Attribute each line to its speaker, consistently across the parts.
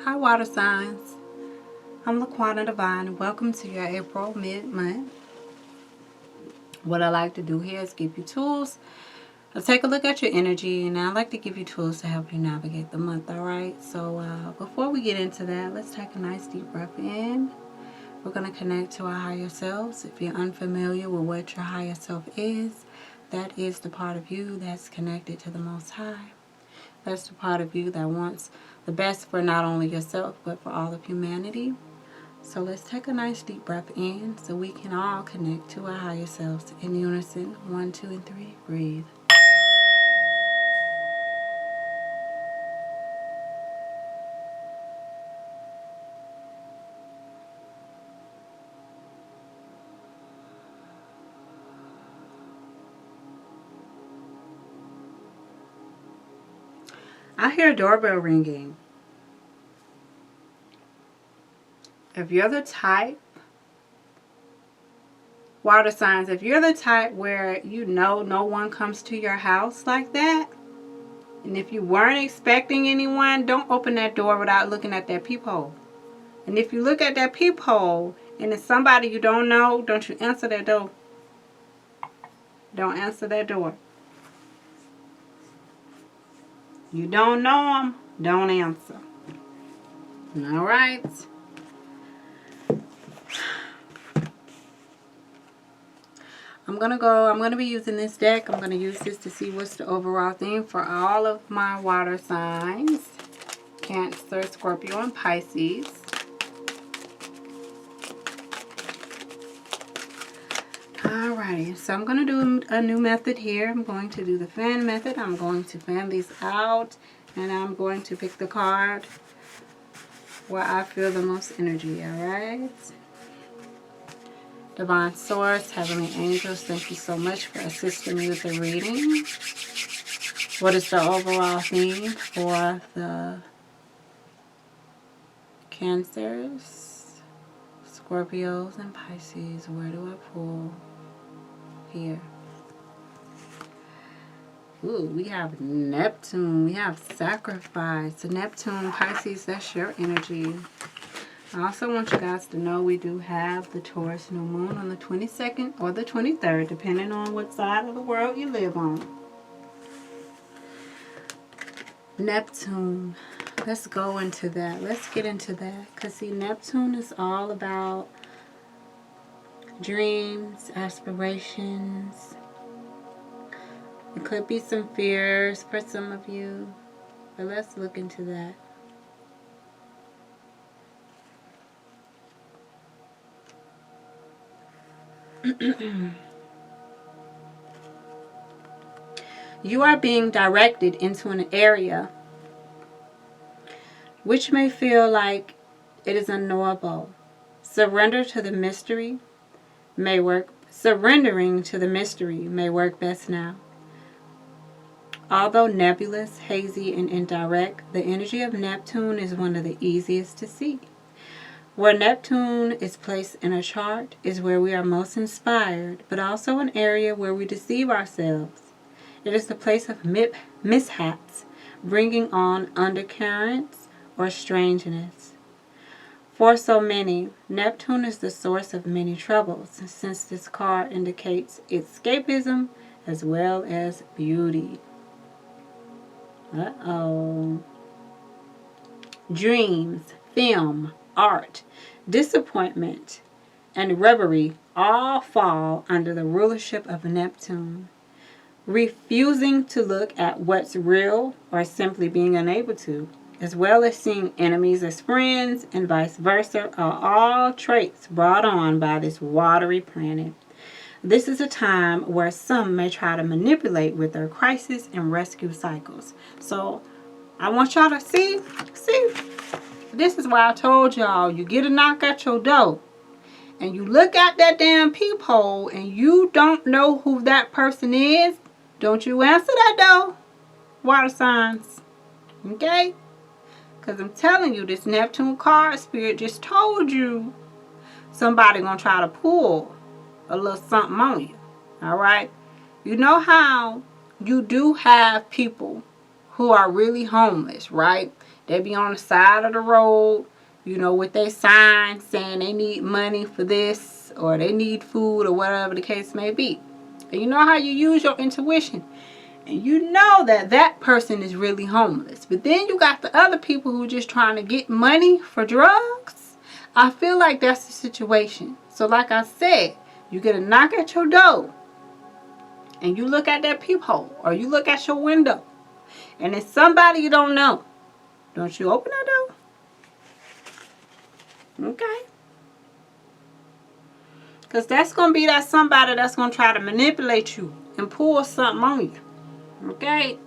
Speaker 1: Hi water signs, I'm laquannadivine and welcome to your April mid-month. What I like to do here is give you tools. I'll take a look at your energy and I like to give you tools to help you navigate the month, alright? So before we get into that, let's take a nice deep breath in. We're going to connect to our higher selves. If you're unfamiliar with what your higher self is, that is the part of you that's connected to the Most High. That's the part of you that wants the best for not only yourself, but for all of humanity. So let's take a nice deep breath in so we can all connect to our higher selves in unison. 1, 2, and 3. Breathe. I hear a doorbell ringing. If you're the type, water signs, if you're the type where you know no one comes to your house like that, and if you weren't expecting anyone, don't open that door without looking at that peephole. And if you look at that peephole and it's somebody you don't know, don't you answer that door. Don't answer that door. You don't know them, don't answer. All right. I'm going to be using this deck. I'm going to use this to see what's the overall theme for all of my water signs. Cancer, Scorpio, and Pisces. Alrighty, so I'm going to do a new method here. I'm going to do the fan method. I'm going to fan these out, and I'm going to pick the card where I feel the most energy, alright? Divine Source, Heavenly Angels, thank you so much for assisting me with the reading. What is the overall theme for the Cancers, Scorpios, and Pisces? Where do I pull here? Ooh, we have Neptune. We have Sacrifice. Neptune, Pisces, that's your energy. I also want you guys to know we do have the Taurus new moon on the 22nd or the 23rd, depending on what side of the world you live on. Neptune. Let's go into that. Let's get into that. Because, see, Neptune is all about dreams, aspirations. It could be some fears for some of you. But let's look into that. You are being directed into an area which may feel like it is unknowable. Surrender to the mystery may work. Surrendering to the mystery may work best now. Although nebulous, hazy, and indirect, the energy of Neptune is one of the easiest to see. Where Neptune is placed in a chart is where we are most inspired, but also an area where we deceive ourselves. It is the place of mishaps, bringing on undercurrents or strangeness. For so many, Neptune is the source of many troubles, since this card indicates escapism as well as beauty. Dreams, film, art, disappointment, and reverie all fall under the rulership of Neptune. Refusing to look at what's real or simply being unable to, as well as seeing enemies as friends and vice versa, are all traits brought on by this watery planet. This is a time where some may try to manipulate with their crisis and rescue cycles. So I want y'all to see, this is why I told y'all, you get a knock at your door and you look at that damn peephole and you don't know who that person is, don't you answer that door, water signs, okay? Because I'm telling you, this Neptune card spirit just told you somebody gonna try to pull a little something on you, all right? You know how you do have people who are really homeless, right? They be on the side of the road, you know, with their signs saying they need money for this or they need food or whatever the case may be. And you know how you use your intuition. And you know that that person is really homeless. But then you got the other people who are just trying to get money for drugs. I feel like that's the situation. So like I said, you get a knock at your door and you look at that peephole or you look at your window and it's somebody you don't know. Don't you open that door? Okay. Because that's going to be that somebody that's going to try to manipulate you and pull something on you. Okay?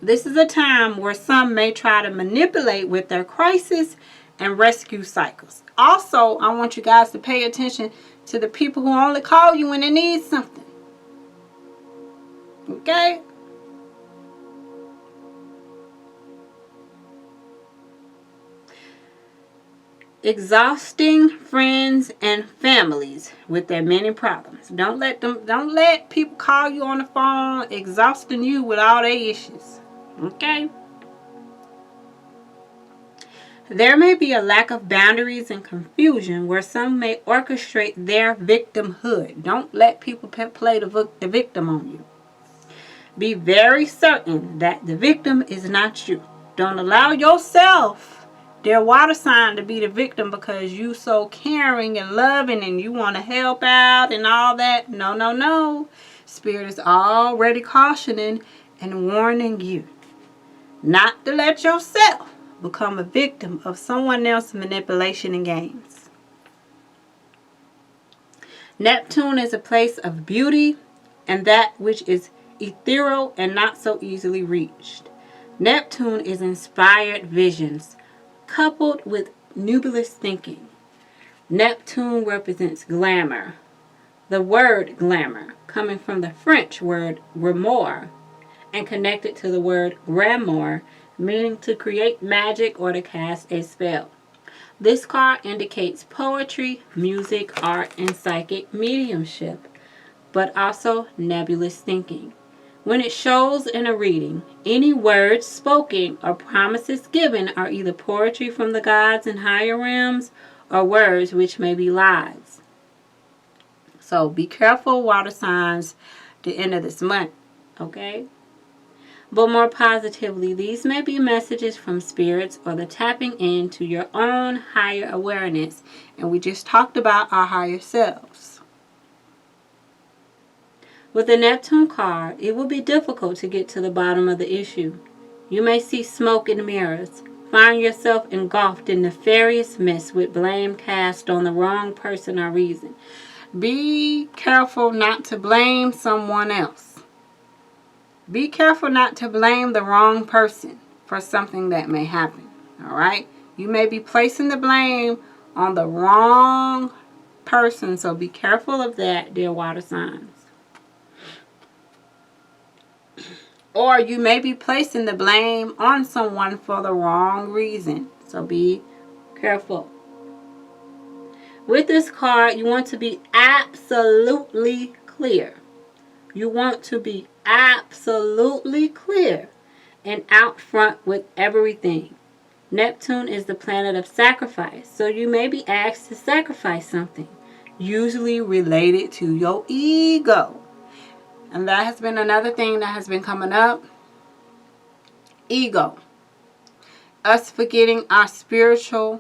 Speaker 1: This is a time where some may try to manipulate with their crisis and rescue cycles. Also, I want you guys to pay attention to the people who only call you when they need something. Okay? Exhausting friends and families with their many problems. Don't let people call you on the phone exhausting you with all their issues. Okay? There may be a lack of boundaries and confusion where some may orchestrate their victimhood. Don't let people play the victim on you. Be very certain that the victim is not you. Don't allow yourself, their water sign, to be the victim because you so caring and loving and you want to help out and all that. No, no, no. Spirit is already cautioning and warning you not to let yourself become a victim of someone else's manipulation and games. Neptune is a place of beauty and that which is ethereal and not so easily reached. Neptune is inspired visions coupled with nebulous thinking. Neptune represents glamour. The word glamour coming from the French word grimoire and connected to the word grimoire, meaning to create magic or to cast a spell. This card indicates poetry, music, art, and psychic mediumship, but also nebulous thinking. When it shows in a reading, any words spoken or promises given are either poetry from the gods and higher realms or words which may be lies. So be careful, water signs, the end of this month, okay? But more positively, these may be messages from spirits or the tapping into your own higher awareness. And we just talked about our higher selves. With the Neptune card, it will be difficult to get to the bottom of the issue. You may see smoke and mirrors, find yourself engulfed in nefarious mist with blame cast on the wrong person or reason. Be careful not to blame someone else. Be careful not to blame the wrong person for something that may happen. All right? You may be placing the blame on the wrong person, so be careful of that, dear water signs. Or you may be placing the blame on someone for the wrong reason, so be careful. With this card, you want to be absolutely clear. You want to be absolutely clear and out front with everything. Neptune is the planet of sacrifice, so you may be asked to sacrifice something, usually related to your ego. And that has been another thing that has been coming up. Ego. Us forgetting our spiritual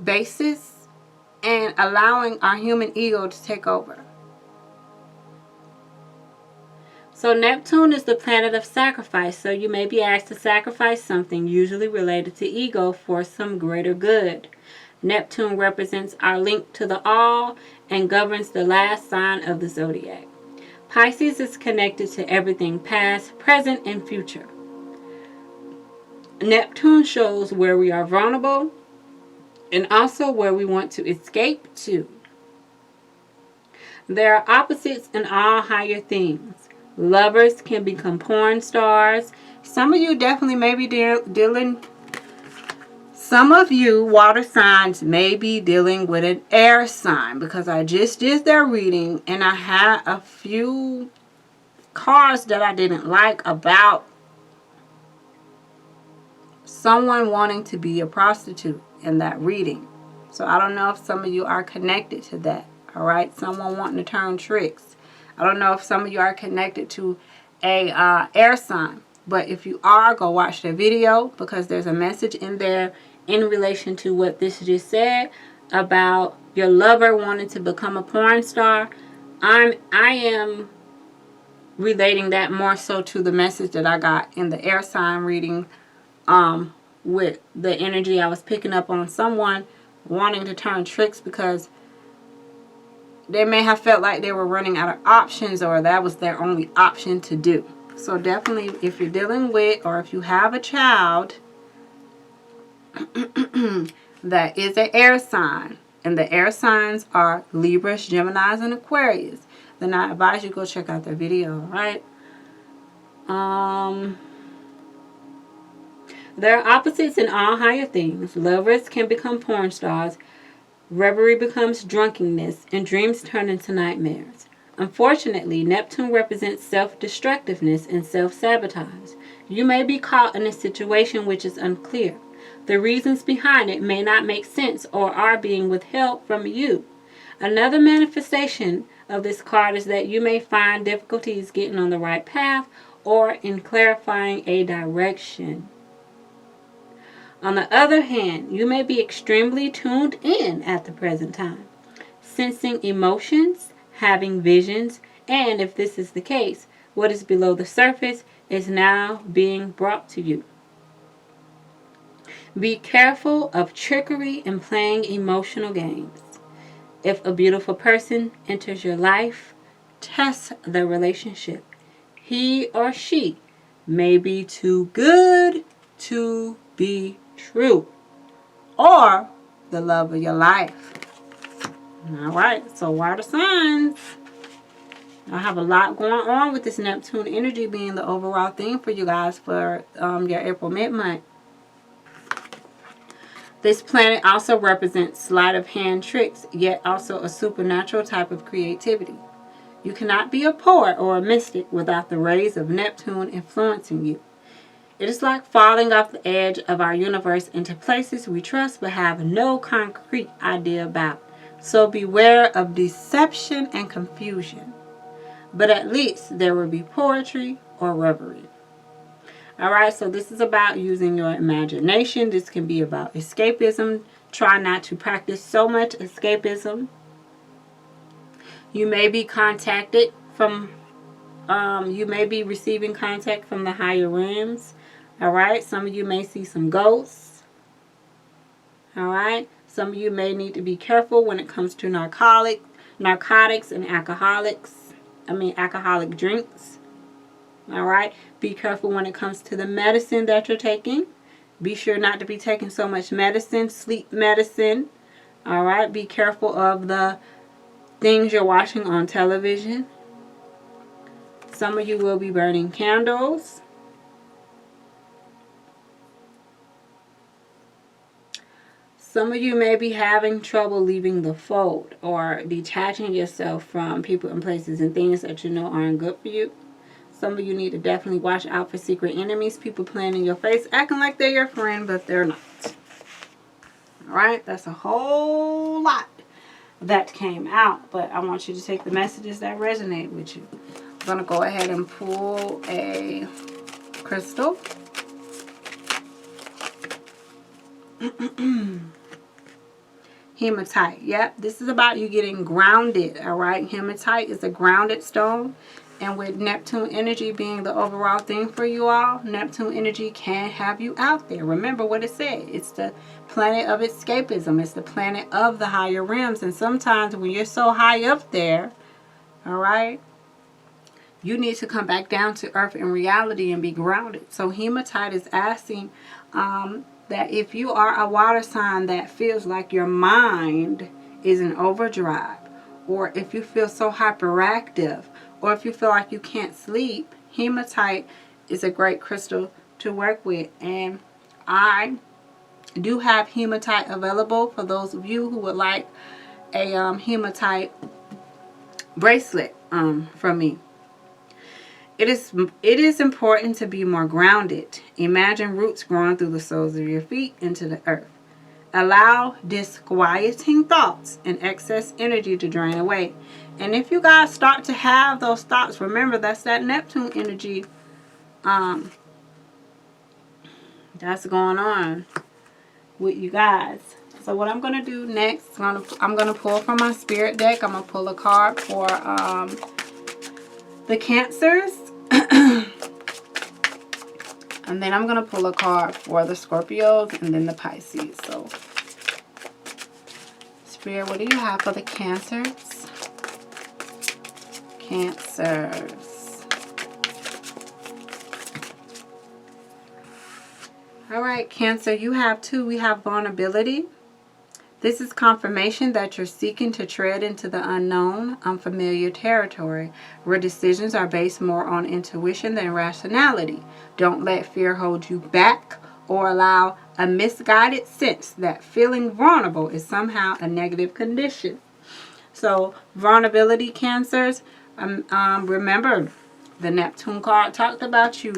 Speaker 1: basis and allowing our human ego to take over. So Neptune is the planet of sacrifice, so you may be asked to sacrifice something, usually related to ego, for some greater good. Neptune represents our link to the all and governs the last sign of the zodiac. Pisces is connected to everything past, present, and future. Neptune shows where we are vulnerable and also where we want to escape to. There are opposites in all higher things. Lovers can become porn stars. Some of you definitely may be dealing. Some of you water signs may be dealing with an air sign, because I just did their reading and I had a few cards that I didn't like about someone wanting to be a prostitute in that reading. So I don't know if some of you are connected to that. All right, someone wanting to turn tricks. I don't know if some of you are connected to a air sign. But if you are, go watch the video, because there's a message in there in relation to what this just said about your lover wanting to become a porn star. I am relating that more so to the message that I got in the air sign reading, with the energy I was picking up on someone wanting to turn tricks because they may have felt like they were running out of options, or that was their only option to do. So definitely, if you're dealing with, or if you have a child that is an air sign, and the air signs are Libras, Geminis, and Aquarius, then I advise you go check out their video, right? There are opposites in all higher things. Lovers can become porn stars, reverie becomes drunkenness, and dreams turn into nightmares. Unfortunately, Neptune represents self-destructiveness and self-sabotage. You may be caught in a situation which is unclear. The reasons behind it may not make sense or are being withheld from you. Another manifestation of this card is that you may find difficulties getting on the right path or in clarifying a direction. On the other hand, you may be extremely tuned in at the present time, sensing emotions, having visions, and if this is the case, what is below the surface is now being brought to you. Be careful of trickery and playing emotional games. If a beautiful person enters your life, test the relationship. He or she may be too good to be true, or the love of your life. All right, so water signs. I have a lot going on with this Neptune energy being the overall theme for you guys for your April mid-month. This planet also represents sleight of hand tricks, yet also a supernatural type of creativity. You cannot be a poet or a mystic without the rays of Neptune influencing you. It is like falling off the edge of our universe into places we trust but have no concrete idea about. So beware of deception and confusion. But at least there will be poetry or reverie. Alright, so this is about using your imagination. This can be about escapism. Try not to practice so much escapism. You may be contacted from, you may be receiving contact from the higher realms. Alright, some of you may see some ghosts. Alright, some of you may need to be careful when it comes to narcotics and alcoholic drinks. Alright, be careful when it comes to the medicine that you're taking. Be sure not to be taking so much medicine, sleep medicine. Alright, be careful of the things you're watching on television. Some of you will be burning candles. Some of you may be having trouble leaving the fold or detaching yourself from people and places and things that you know aren't good for you. Some of you need to definitely watch out for secret enemies, people playing in your face, acting like they're your friend, but they're not. Alright, that's a whole lot that came out, but I want you to take the messages that resonate with you. I'm going to go ahead and pull a crystal. Hematite. Yep, this is about you getting grounded. Alright, hematite is a grounded stone. And with Neptune energy being the overall thing for you all, Neptune energy can have you out there. Remember what it said. It's the planet of escapism. It's the planet of the higher realms. And sometimes when you're so high up there, alright, you need to come back down to earth in reality and be grounded. So hematite is asking that if you are a water sign that feels like your mind is in overdrive, or if you feel so hyperactive, or if you feel like you can't sleep, hematite is a great crystal to work with. And I do have hematite available for those of you who would like a hematite bracelet from me. It is important to be more grounded. Imagine roots growing through the soles of your feet into the earth. Allow disquieting thoughts and excess energy to drain away. And if you guys start to have those thoughts, remember that's that Neptune energy that's going on with you guys. So what I'm going to do next, I'm going to pull from my spirit deck. I'm going to pull a card for the Cancers. And then I'm going to pull a card for the Scorpios and then the Pisces. So, Spirit, what do you have for the Cancers? Cancers. All right, Cancer, you have two. We have vulnerability. This is confirmation that you're seeking to tread into the unknown, unfamiliar territory, where decisions are based more on intuition than rationality. Don't let fear hold you back or allow a misguided sense that feeling vulnerable is somehow a negative condition. So, vulnerability, Cancers, remember, the Neptune card talked about you